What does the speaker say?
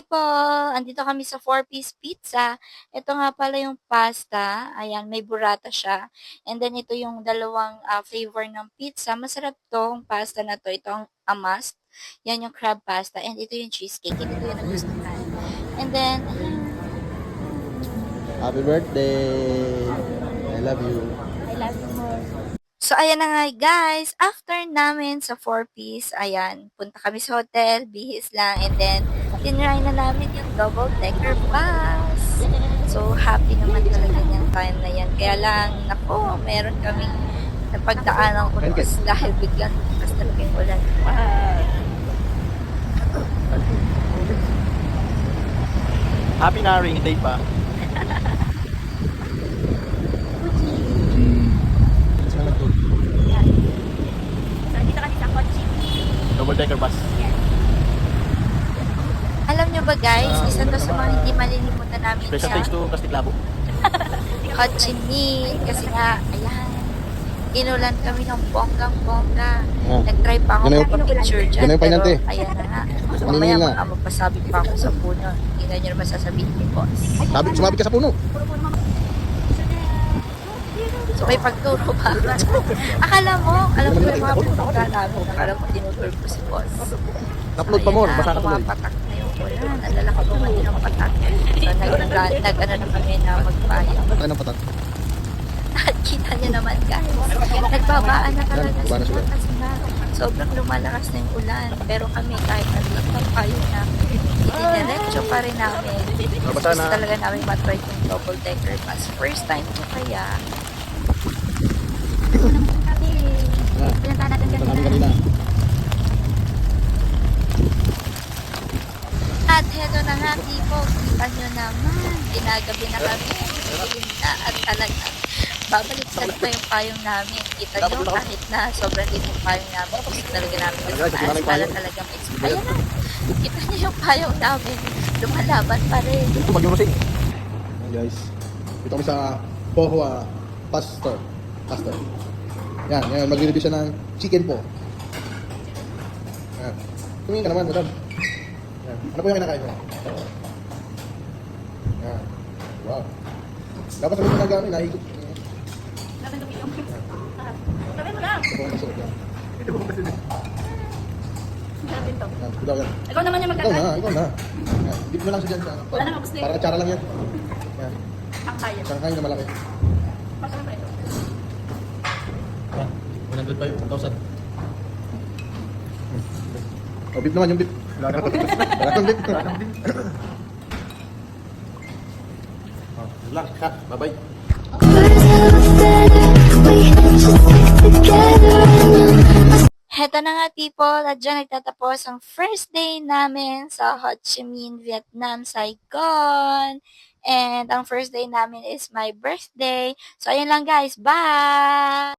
people! Andito kami sa four-piece pizza. Ito nga pala yung pasta. Ayan, may burrata siya. And then ito yung dalawang flavor ng pizza. Masarap tong pasta na to. Ito ang amas. Yan yung crab pasta. And ito yung cheesecake. Hindi ko yung nagustuhan. And then, ayan. Happy birthday! I love you. I love you more. So, ayan na nga guys. After namin sa four-piece, ayan, punta kami sa hotel, bihis lang, and then, tinry na namin yung double-decker bus. So, happy naman talaga yung time na yan. Kaya lang, nako, meron kaming napagdaanan ko dahil biglang bukas talaga yung ulan. Happy na rainy day pa. So, dito kami sa Kochi. Double-decker bus. Alam nyo ba guys, isa to sa mga hindi malilimutan namin Special sa thanks to Plastic Labo. Ho Chi Minh. Kasi nga, ayan, inulan kami ng bonggang-bongga. Ah. Nag-try pa ako Ganun yung- mag-picture dyan. ganun yung Pero, painante. ayan na nga. Maningin Mamaya nga. magpasabi pa ako sa puno. Hindi na nyo naman sasabihin ni boss. Sumabit ka sa puno. So, may pagturo pa. Akala mo, alam ko yung mga pupunta namin. Akala mo, tinuturo ko si boss. Upload pa mo, Ayan basa na, ka tuloy. pumapatak na yung ulan. Nalalaki ko man din ang patak. So, nag-ano na kami na magbayad. Tayo ng patat. At kita niyo naman guys, nagbabaan na talaga Yan, baba na sila sila. kasi nga sobrang lumalakas na yung ulan. Pero kami kahit naglag ng payo namin, itidiretso pa rin namin. Basa Gusto na. talaga namin matry yung double decker bus. First time ko kaya. Pinunta natin Ito namin kanina. At heto na nga people, kita nyo naman, ginagabi na kami, dilim na at talagang babaliktad pa yung payong namin. Kita nyo kahit na sobrang liit yung payong namin, gusto talaga namin magpaas para talaga may ayan na, kita nyo yung payong namin, lumalaban pa rin. Ito mag-musik. Guys, dito kami sa Pohua Pastor. Yan, ngayon mag-review siya ng chicken po. Yan. Tumingin ka naman, madam. Yan. Ano po yung kinakain mo? Yan. Wow. Dapat sabihin mo na gamit, nahigop. Sabi mo lang, Ito po ang masarap yan. sabi to. Yan, ikaw yan. Ikaw naman yung Ikaw na. Yan. Dip mo lang siya dyan sa ano. Wala nang gusto Parang atsara lang yan. Yan. ang kaya. Sangkay na malaki. Masarap na ito. Yan. 105, 1,000. Oh, beef naman yung beef. Wala nang beef. Oh, relax ka. Bye-bye. Heto na nga people, at dyan nagtatapos ang first day namin sa Ho Chi Minh, Vietnam, Saigon. And ang first day namin is my birthday. So ayun lang guys, bye!